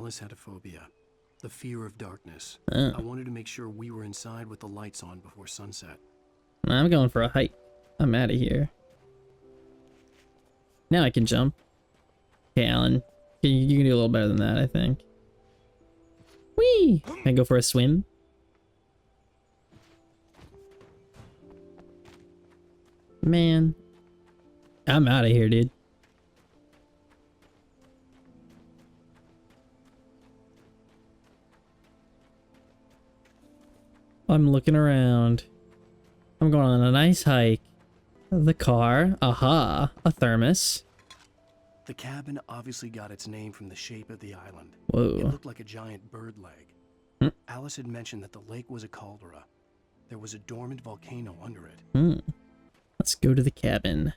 Alice had a phobia, the fear of darkness. Oh. I wanted to make sure we were inside with the lights on before sunset. I'm going for a hike. I'm out of here. Now I can jump. Okay, Alan. You can do a little better than that, I think. Whee! Can I go for a swim? Man. I'm out of here, dude. I'm looking around. I'm going on a nice hike. The car. Aha. A thermos. The cabin obviously got its name from the shape of the island. Whoa. It looked like a giant bird leg. Hmm. Alice had mentioned that the lake was a caldera. There was a dormant volcano under it. Let's go to the cabin.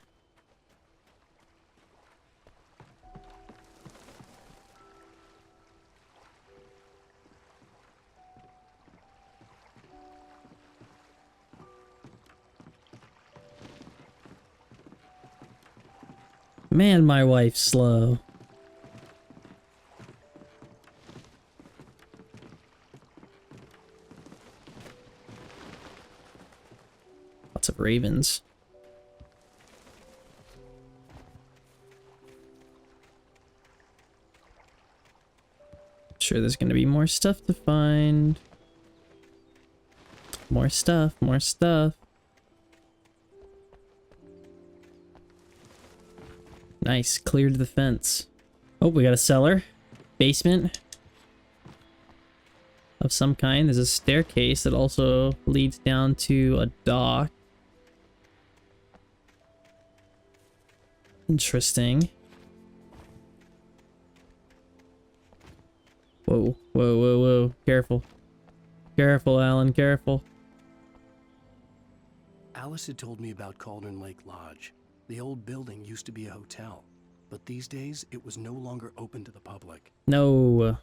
Man, my wife's slow. Lots of ravens. Sure, there's gonna be more stuff to find. More stuff, more stuff. Nice, cleared the fence. Oh, we got a cellar. Basement. Of some kind. There's a staircase that also leads down to a dock. Interesting. Whoa, whoa, whoa, whoa. Careful. Careful, Alan, careful. Alice had told me about Cauldron Lake Lodge. The old building used to be a hotel, but these days it was no longer open to the public. No.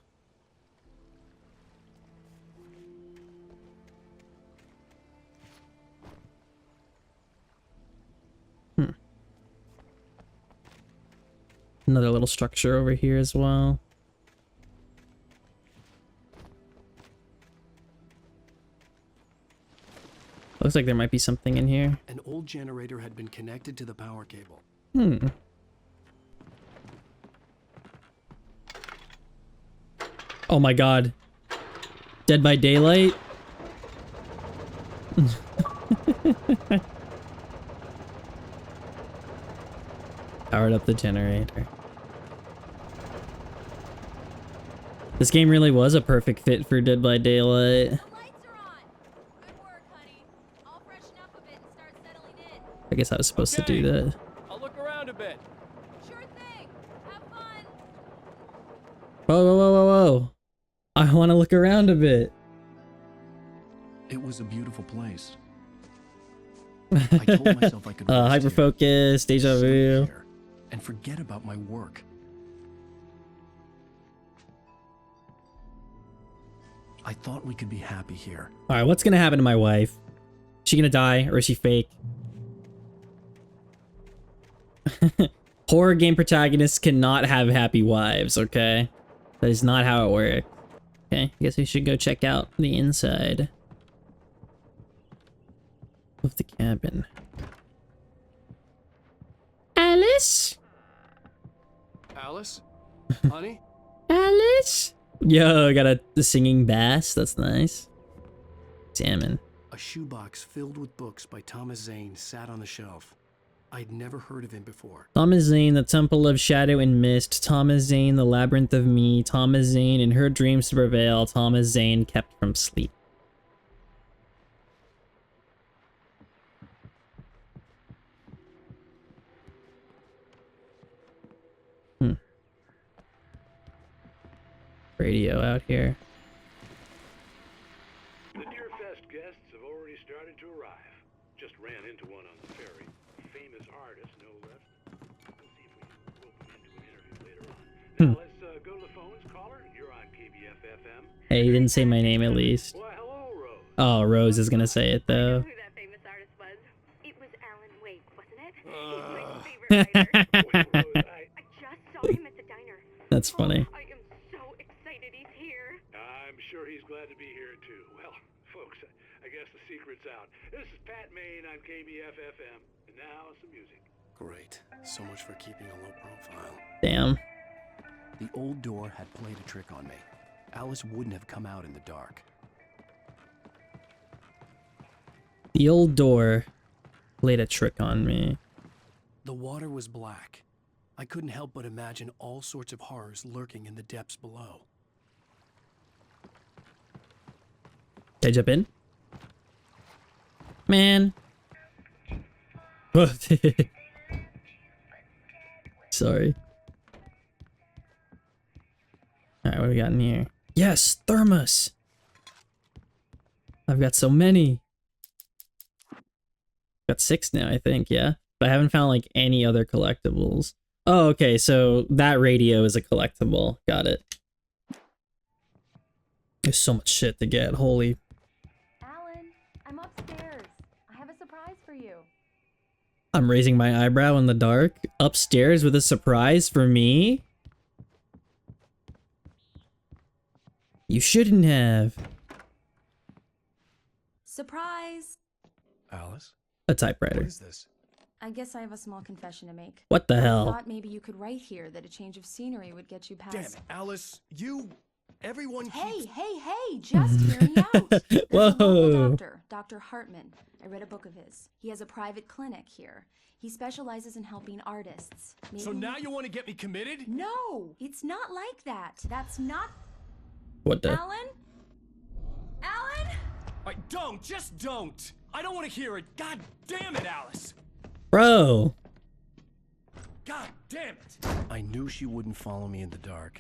Another little structure over here as well. Looks like there might be something in here. An old generator had been connected to the power cable. Oh my god. Dead by Daylight? Powered up the generator. This game really was a perfect fit for Dead by Daylight. The lights are on. Good work, honey. I'll freshen up a bit and start settling in. I guess I was supposed to do that. I'll look around a bit. Sure thing. Have fun. Whoa, whoa, whoa, whoa, whoa. I want to look around a bit. It was a beautiful place. I told myself I could rest here, Hyperfocus, deja sleep vu. here, and forget about my work. I thought we could be happy here. Alright, what's gonna happen to my wife? Is she gonna die, or is she fake? Horror game protagonists cannot have happy wives, okay? That is not how it works. Okay, I guess we should go check out the inside of the cabin. Alice? Alice? Honey? Alice? Yo, I got a singing bass. That's nice. Salmon. A shoebox filled with books by Thomas Zane sat on the shelf. I'd never heard of him before. Thomas Zane, The Temple of Shadow and Mist. Thomas Zane, The Labyrinth of Me. Thomas Zane, In Her Dreams to Prevail. Thomas Zane, Kept from Sleep. Radio out here. The Deerfest guests have already started to arrive. Just ran into one on the ferry. Famous artist, no less. We'll see if we can rope him into an interview later on. Now let's go to the phones. Caller, you're on KBF FM. Hey, he didn't say my name at least. Well, hello, Rose. Oh, Rose is gonna say it though. Who that famous artist was? It was Alan Wake, wasn't it? He's my favorite writer. Wait, Rose, I just saw him at the diner. That's funny. I am so excited excited he's here. I'm sure he's glad to be here, too. Well, folks, I guess the secret's out. This is Pat Maine on KBF-FM, and now some music. Great. So much for keeping a low profile. Damn. The old door had played a trick on me. Alice wouldn't have come out in the dark. The old door played a trick on me. The water was black. I couldn't help but imagine all sorts of horrors lurking in the depths below. Did I jump in? Man. Sorry. Alright, what do we got in here? Yes, thermos! I've got so many. Got 6 now, I think, yeah? But I haven't found, like, any other collectibles. Oh, okay, so that radio is a collectible. Got it. There's so much shit to get, holy. Alan, I'm upstairs. I have a surprise for you. I'm raising my eyebrow in the dark. Upstairs with a surprise for me? You shouldn't have. Surprise! Alice? A What typewriter. is this? I guess I have a small confession to make. What the I hell? thought maybe you could write here that a change of scenery would get you past. Damn it, Alice. Everyone keeps... Hey, just hear me out. There's a Whoa. local doctor, Dr. Hartman. I read a book of his. He has a private clinic here. He specializes in helping artists. So Maybe- now you want to get me committed? No, it's not like that. That's not... What the? Alan? Alan? Just don't. I don't want to hear it. God damn it, Alice. Bro. God damn it. I knew she wouldn't follow me in the dark.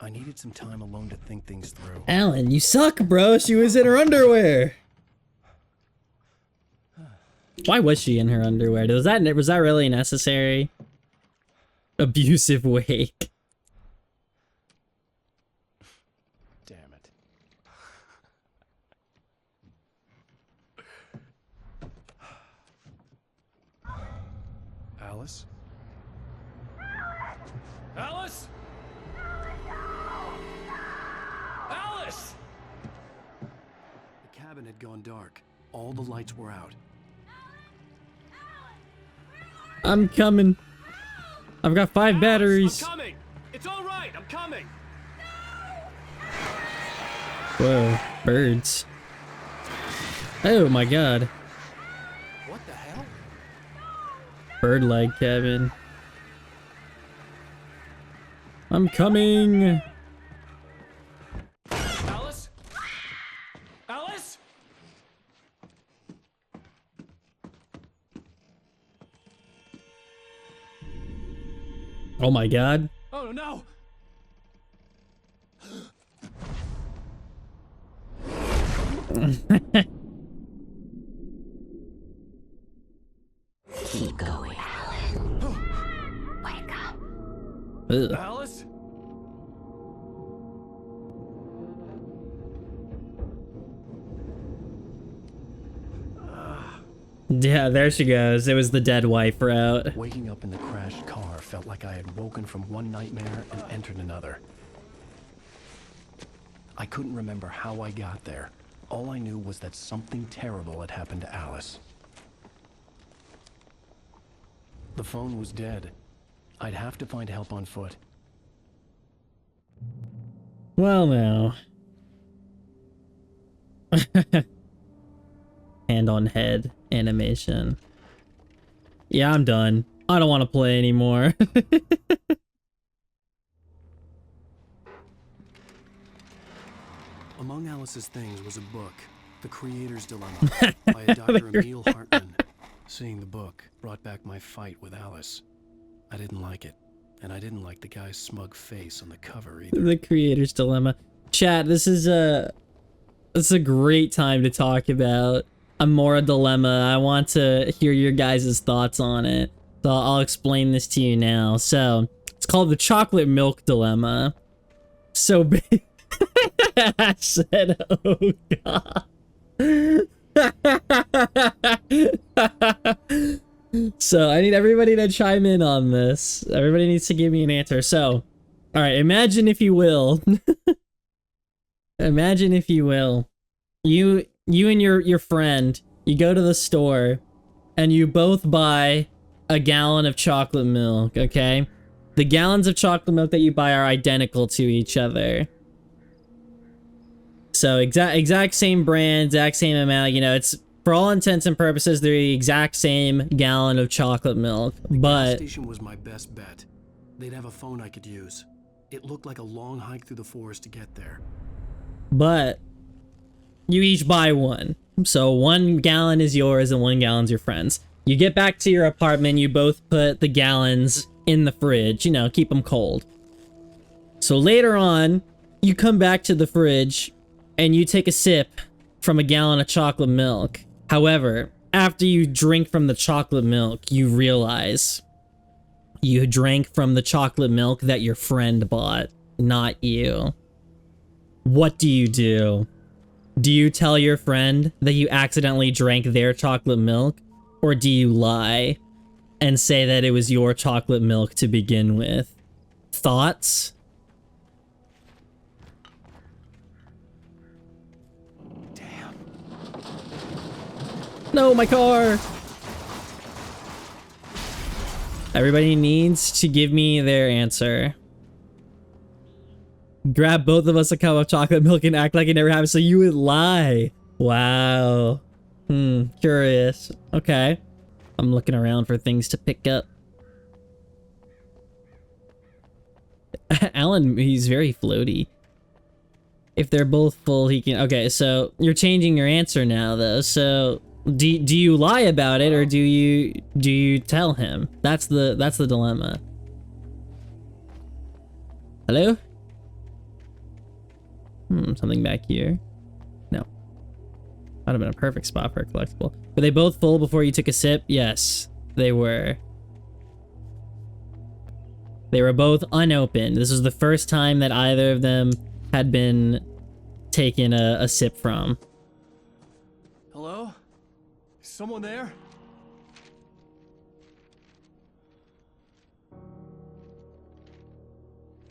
I needed some time alone to think things through. Alan, you suck, bro. She was in her underwear. Why was she in her underwear? Was that really necessary? Abusive wake. Damn it. Alice? Alice? Alice! The cabin had gone dark. All the lights were out. I'm coming. I've got 5 batteries. I'm coming! It's all right, I'm coming! Whoa, birds. Oh my god. What the hell? Bird-like cabin. I'm coming. Alice? Alice? Oh my god. Oh no! Keep going, Alan. Wake up. Ugh. Alice? Yeah, there she goes. It was the dead wife route. Waking up in the crashed car felt like I had woken from one nightmare and entered another. I couldn't remember how I got there. All I knew was that something terrible had happened to Alice. The phone was dead. I'd have to find help on foot. Well, now. Hand on head animation. Yeah, I'm done. I don't want to play anymore. Among Alice's things was a book, The Creator's Dilemma, by a Dr. Emil Hartman. Seeing the book brought back my fight with Alice. I didn't like it, and I didn't like the guy's smug face on the cover either. The Creator's Dilemma. Chat, this is a great time to talk about Amora Dilemma. I want to hear your guys' thoughts on it. So I'll explain this to you now. So, it's called the Chocolate Milk Dilemma. So big. I said, oh god. So I need everybody to chime in on this. Everybody needs to give me an answer. So, alright, imagine if you will Imagine, if you will, you and your friend, you go to the store and you both buy a gallon of chocolate milk, okay? The gallons of chocolate milk that you buy are identical to each other. So exact same brand, exact same amount, you know, it's for all intents and purposes they're the exact same gallon of chocolate milk. The gas But station was my best bet. They'd have a phone I could use. It looked like a long hike through the forest to get there. you each buy one. So 1 gallon is yours and 1 gallon's your friend's. You get back to your apartment, you both put the gallons in the fridge, you know, keep them cold. So later on, you come back to the fridge and you take a sip from a gallon of chocolate milk. However, after you drink from the chocolate milk, you realize you drank from the chocolate milk that your friend bought, not you. What do you do? Do you tell your friend that you accidentally drank their chocolate milk? Or do you lie and say that it was your chocolate milk to begin with? Thoughts? Damn. No, my car! Everybody needs to give me their answer. Grab both of us a cup of chocolate milk and act like it never happened, so you would lie. Wow. Curious. Okay. I'm looking around for things to pick up. Alan, he's very floaty. If they're both full, he can... Okay, so you're changing your answer now, though. So do you lie about it, or do you tell him? That's the dilemma. Hello? Something back here. No. Might have been a perfect spot for a collectible. Were they both full before you took a sip? Yes, they were. They were both unopened. This was the first time that either of them had been taken a sip from. Hello? Is someone there?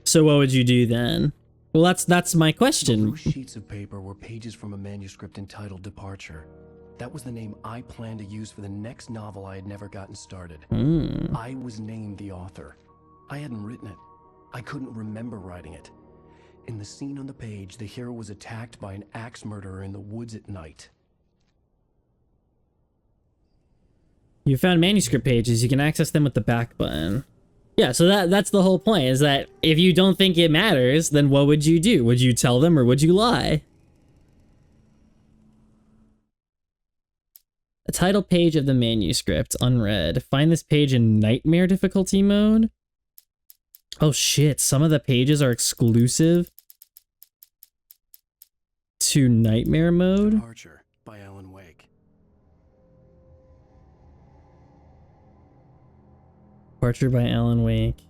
So what would you do then? Well, that's my The question. loose sheets of paper were pages from a manuscript entitled Departure. That was the name I planned to use for the next novel I had never gotten started. I was named the author. I hadn't written it. I couldn't remember writing it. In the scene on the page, the hero was attacked by an axe murderer in the woods at night. You found manuscript pages. You can access them with the back button. Yeah, so that's the whole point, is that if you don't think it matters, then what would you do? Would you tell them or would you lie? A title page of the manuscript, unread. Find this page in nightmare difficulty mode. Oh shit, some of the pages are exclusive to nightmare mode? Departure by Alan Wake. Departure by Alan Wake.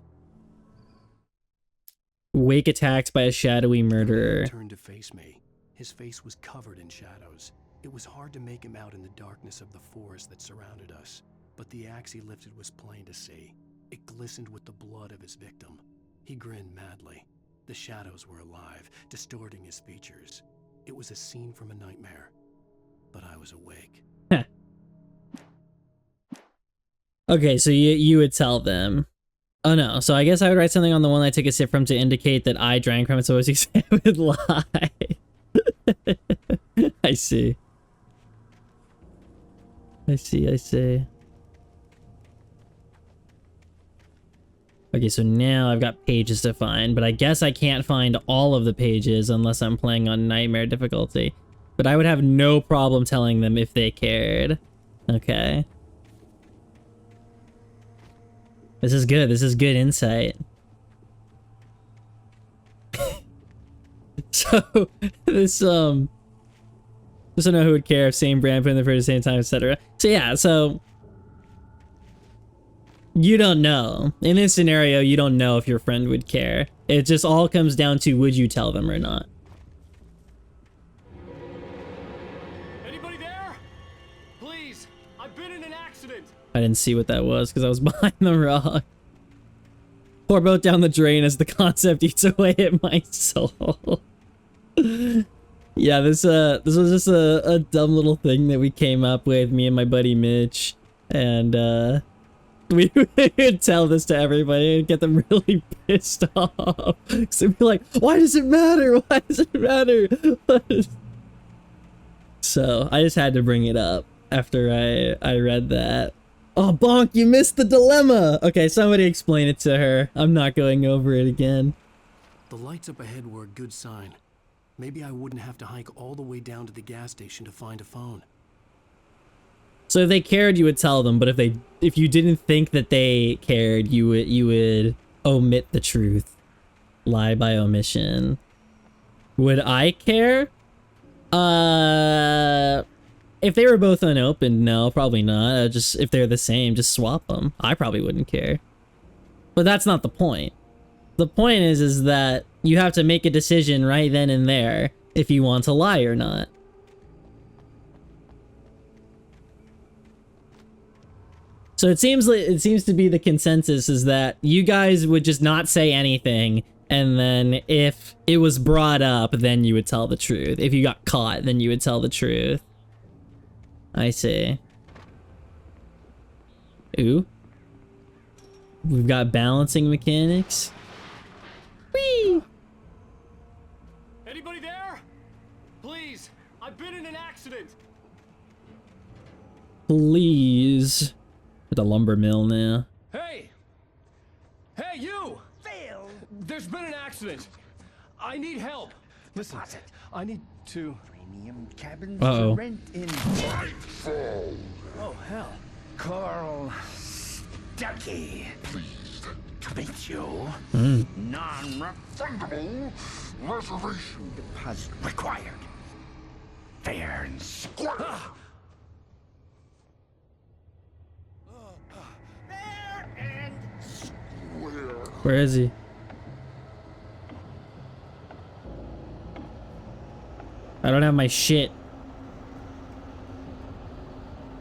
Wake attacked by a shadowy murderer. He turned to face me. His face was covered in shadows. It was hard to make him out in the darkness of the forest that surrounded us, but the axe he lifted was plain to see. It glistened with the blood of his victim. He grinned madly. The shadows were alive, distorting his features. It was a scene from a nightmare, but I was awake. Okay, so you would tell them. Oh no, so I guess I would write something on the one I took a sip from to indicate that I drank from it, so as you say, I would lie. I see. I see. Okay, so now I've got pages to find, but I guess I can't find all of the pages unless I'm playing on nightmare difficulty. But I would have no problem telling them if they cared. Okay. This is good. This is good insight. So, this, just don't know who would care if same brand put in the fridge at the same time, etc. So yeah, so you don't know. In this scenario, you don't know if your friend would care. It just all comes down to would you tell them or not. Anybody there? Please, I've been in an accident. I didn't see what that was because I was behind the rock. Pour boat down the drain as the concept eats away at my soul. Yeah, this was just a dumb little thing that we came up with, me and my buddy Mitch, and we would tell this to everybody and get them really pissed off. So they'd be like, why does it matter? Why does it matter? So I just had to bring it up after I read that. Oh, Bonk, you missed the dilemma! Okay, somebody explain it to her. I'm not going over it again. The lights up ahead were a good sign. Maybe I wouldn't have to hike all the way down to the gas station to find a phone. So if they cared, you would tell them, but if you didn't think that they cared, you would omit the truth. Lie by omission. Would I care? If they were both unopened, no, probably not. Just if they're the same, just swap them. I probably wouldn't care. But that's not the point. The point is that you have to make a decision right then and there if you want to lie or not. So it seems to be the consensus is that you guys would just not say anything, and then if it was brought up, then you would tell the truth. If you got caught, then you would tell the truth. I see. Ooh. We've got balancing mechanics. Whee! Anybody there? Please, I've been in an accident. Please. At the lumber mill now. Hey! Hey, you! Phil! There's been an accident. I need help. Listen, I need to... Premium cabins Uh-oh. for rent in Nightfall. Oh, hell. Carl Stuckey. Pleased to meet you. Non-refundable reservation deposit required. Fair and square. Fair and square. Where is he? I don't have my shit.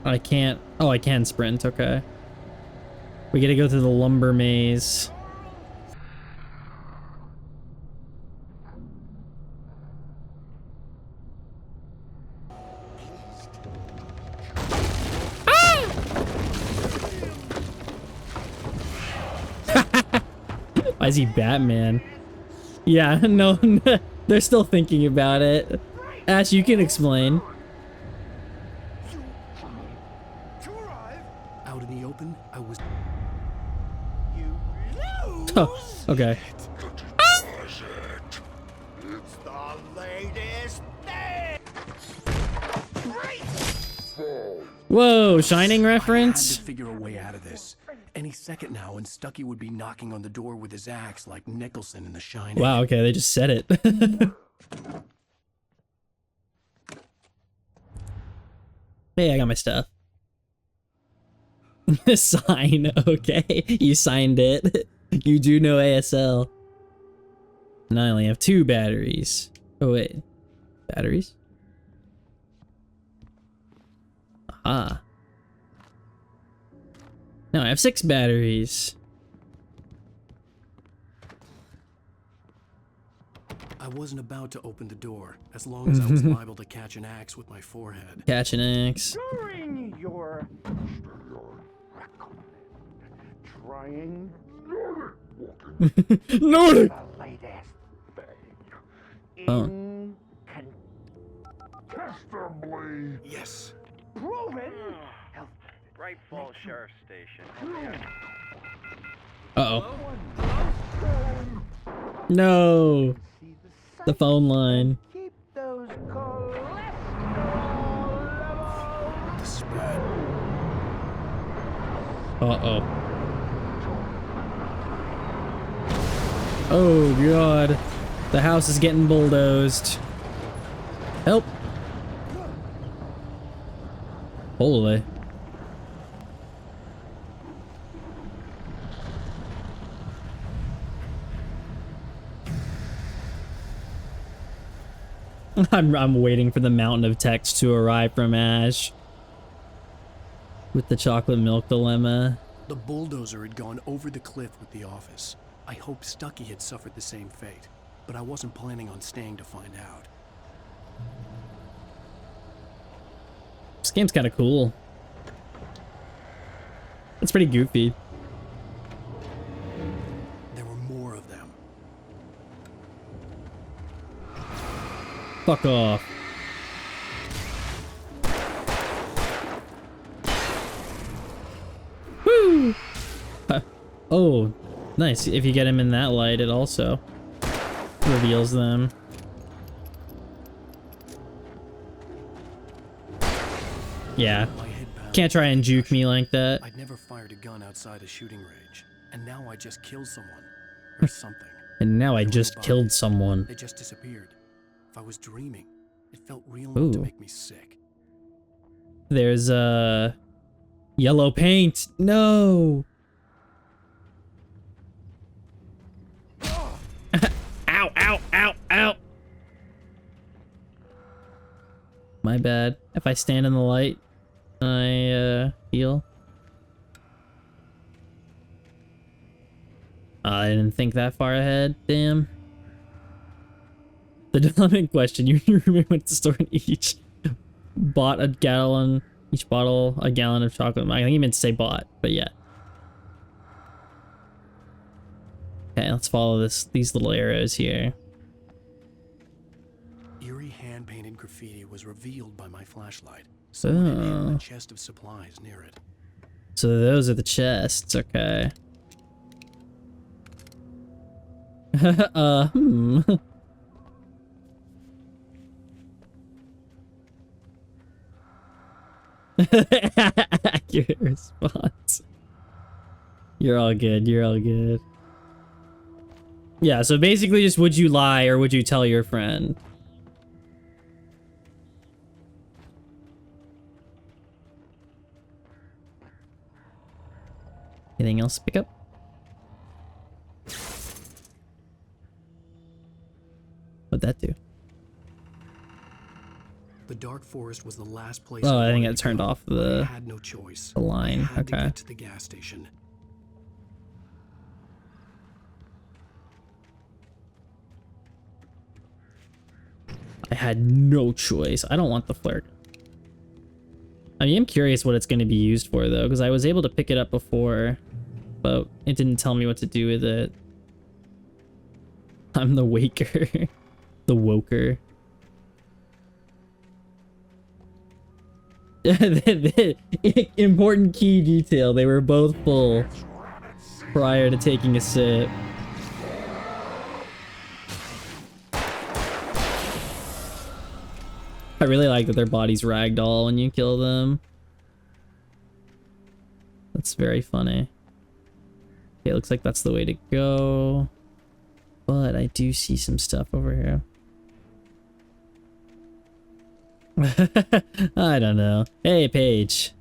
I can't. Oh, I can sprint. Okay. We gotta go through the lumber maze. Why is he Batman? Yeah, no, they're still thinking about it. Ash, you can explain. Out in the open, I was... Oh, okay. It's the latest thing. Whoa, Shining I had reference? to figure a way out of this. Any second now, and Stucky would be knocking on the door with his axe like Nicholson in The Shining. Wow, okay, they just said it. Hey, I got my stuff. Sign, okay. You signed it. You do know ASL. And I only have 2 batteries. Oh, wait. Batteries? Aha. No, I have 6 batteries. I wasn't about to open the door, as long as I was liable to catch an axe with my forehead. Catch an axe. During your trying Nordic! the latest thing. Oh. Incontestably Yes. proven. Bright Falls Sheriff Station. Uh-oh. No! The phone line. Keep those cholesterol This is bad. Uh-oh. Oh, God. The house is getting bulldozed. Help! Holy. I'm waiting for the mountain of text to arrive from Ash. With the chocolate milk dilemma. The bulldozer had gone over the cliff with the office. I hoped Stucky had suffered the same fate. but I wasn't planning on staying to find out. This game's kind of cool. It's pretty goofy. There were more of them. Fuck off. Woo! Oh, nice. If you get him in that light, it also reveals them. Yeah. My head pounded. Can't try and juke me like that. I'd never fired a gun outside a shooting range, and now I just killed someone. Or something. And now I There were just no killed bodies. someone. They just disappeared. If I was dreaming, it felt real enough to Ooh. make me sick. There's yellow paint. No. Ow, ow, ow, ow. My bad. If I stand in the light, I heal. I didn't think that far ahead. Damn. The dilemma question: you remember went to the store and each bought a gallon, each bottle a gallon of chocolate. I think he meant to say bought, but yeah. Okay, let's follow these little arrows here. Eerie hand-painted graffiti was revealed by my flashlight. Someone had hidden Oh. a chest of supplies near it. So those are the chests, okay. Hmm. Accurate response. You're all good, you're all good. Yeah, so basically just would you lie or would you tell your friend? Anything else to pick up? What'd that do? The dark forest was the last place. Oh, I think wanted it to turned go. off I the had no choice. line. I had to Okay. get to the gas station. I had no choice. I don't want the flare gun. I mean, I'm curious what it's going to be used for, though, because I was able to pick it up before, but it didn't tell me what to do with it. I'm the waker. The woker. Important key detail. They were both full prior to taking a sip. I really like that their bodies ragdoll when you kill them. That's very funny. Okay, looks like that's the way to go. But I do see some stuff over here. I don't know. Hey, Paige.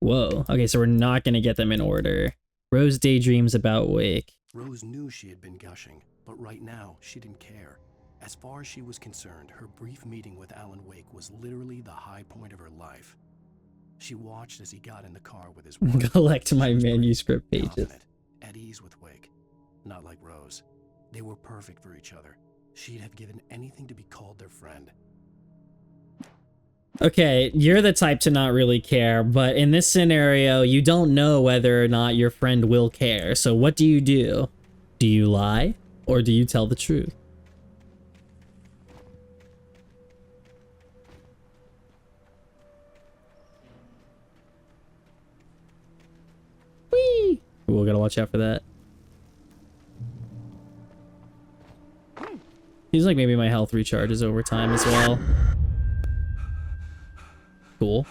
Whoa. Okay, so we're not gonna get them in order. Rose daydreams about Wake. Rose knew she had been gushing, but right now she didn't care. As far as she was concerned, her brief meeting with Alan Wake was literally the high point of her life. She watched as he got in the car with his wife. Collect my She was manuscript pages. confident, at ease with Wake. Not like Rose. They were perfect for each other. She'd have given anything to be called their friend. Okay, you're the type to not really care, but in this scenario, you don't know whether or not your friend will care. So what do? Do you lie? Or do you tell the truth? Whee! We're gonna watch out for that. Seems like maybe my health recharges over time as well. Cool.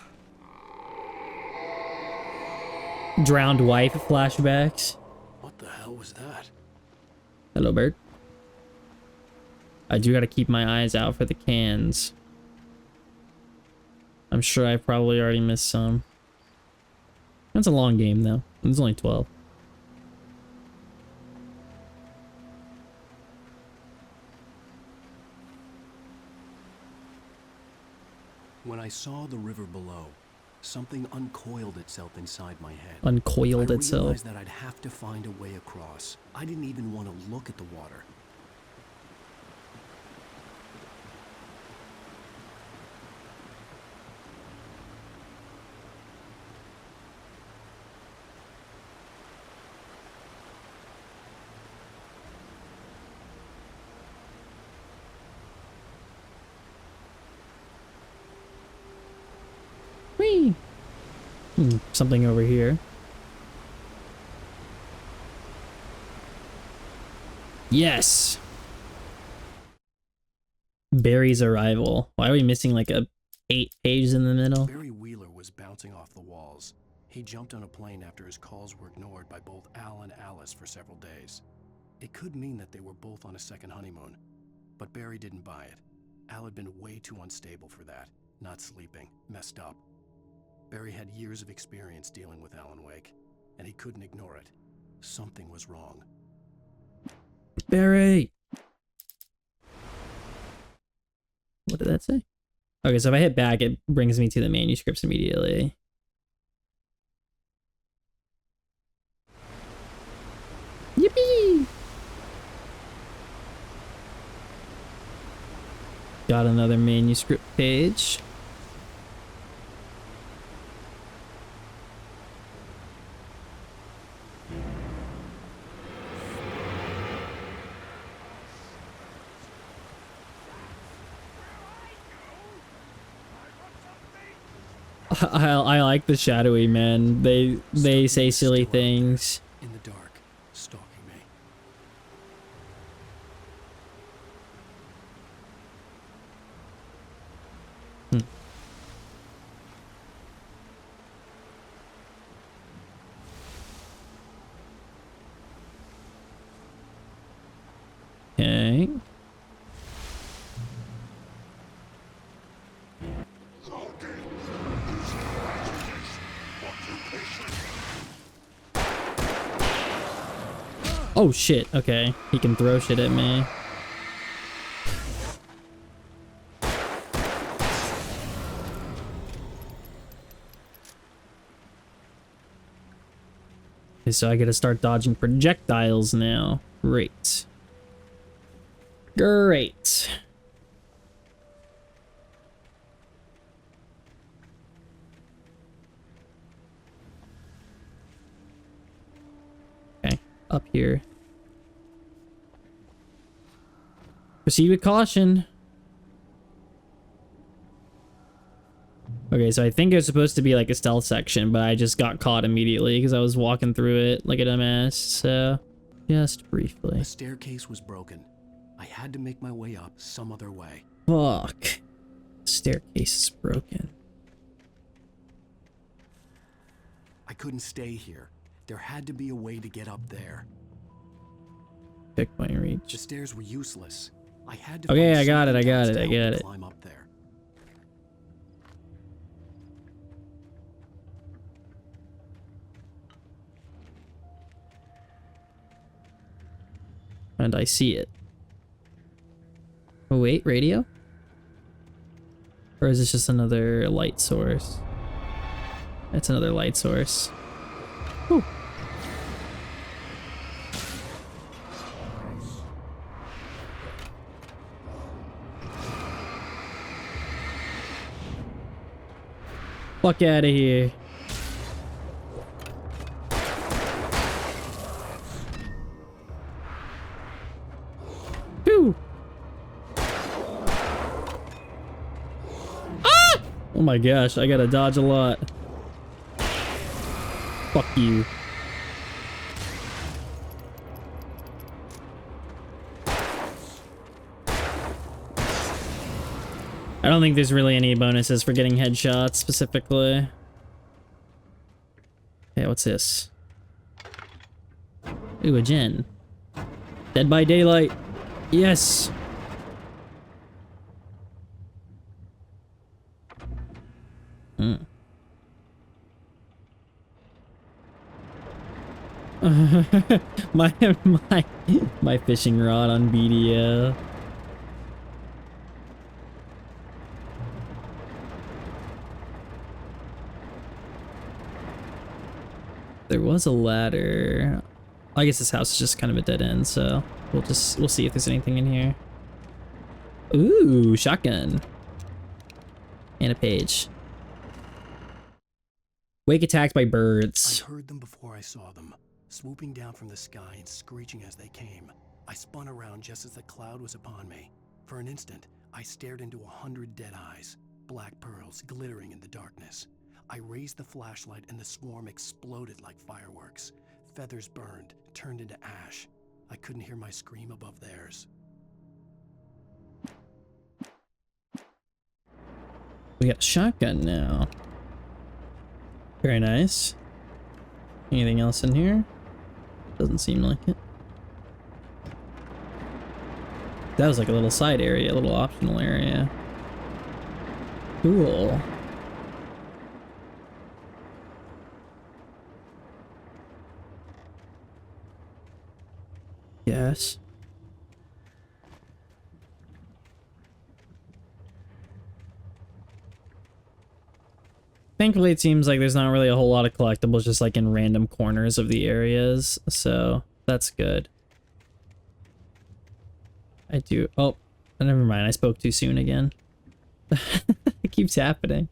Drowned wife flashbacks. What the hell was that? Hello, bird. I do gotta keep my eyes out for the cans. I'm sure I probably already missed some. That's a long game, though. It's only 12. When I saw the river below, Something uncoiled itself inside my head. Uncoiled I itself. realized that I'd have to find a way across. I didn't even want to look at the water. Whee! Something over here. Yes! Barry's arrival. Why are we missing like a 8 pages in the middle? Barry Wheeler was bouncing off the walls. He jumped on a plane after his calls were ignored by both Al and Alice for several days. It could mean that they were both on a second honeymoon, but Barry didn't buy it. Al had been way too unstable for that, not sleeping, messed up. Barry had years of experience dealing with Alan Wake, and he couldn't ignore it. Something was wrong. Barry! What did that say? Okay, so if I hit back, it brings me to the manuscripts immediately. Yippee! Got another manuscript page. I like the shadowy men. They say silly things. In the dark, stalking me. Okay. Oh shit, okay. He can throw shit at me. Okay, so I gotta start dodging projectiles now. Great. Great. Okay, up here. Proceed with caution. Okay, so I think it was supposed to be like a stealth section, but I just got caught immediately because I was walking through it like a dumbass, so just briefly. The staircase was broken. I had to make my way up some other way. Fuck. Staircase is broken. I couldn't stay here. There had to be a way to get up there. Checkpoint The reach. stairs were useless. I had to Okay, find I got it, something I got else it, to I help me got it. climb up there. And I see it. Oh wait, radio? Or is this just another light source? It's another light source. Whew. Fuck out of here. Phew. Ah! Oh my gosh, I gotta dodge a lot. Fuck you. I don't think there's really any bonuses for getting headshots specifically. Okay, what's this? Ooh, a gen. Dead by Daylight. Yes. my fishing rod on BDO. There was a ladder. I guess this house is just kind of a dead end, so we'll see if there's anything in here. Ooh, shotgun. And a page. Wake attacked by birds. I heard them before I saw them, swooping down from the sky and screeching as they came. I spun around just as the cloud was upon me. For an instant, I stared into 100 dead eyes, black pearls glittering in the darkness. I raised the flashlight and the swarm exploded like fireworks. Feathers burned, turned into ash. I couldn't hear my scream above theirs. We got a shotgun now. Very nice. Anything else in here? Doesn't seem like it. That was like a little side area, a little optional area. Cool. Yes. Thankfully, it seems like there's not really a whole lot of collectibles just like in random corners of the areas, so that's good. I do. Oh, never mind. I spoke too soon again. It keeps happening.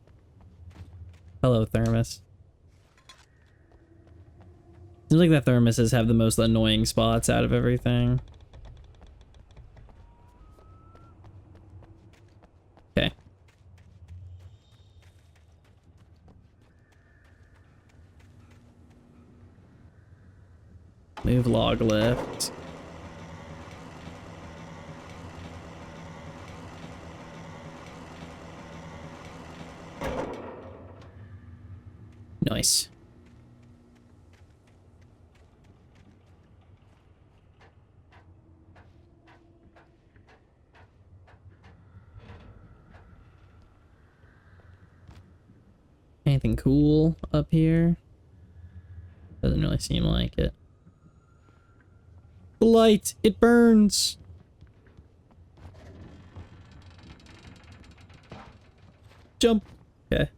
Hello, thermos. Seems like the thermoses have the most annoying spots out of everything. Okay. Move log lift. Nice. Anything cool up here? Doesn't really seem like it. The light, it burns. Jump. Okay.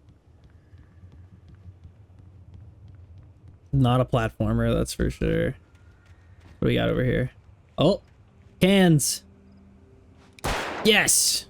Not a platformer, that's for sure. What do we got over here? Oh, cans. Yes.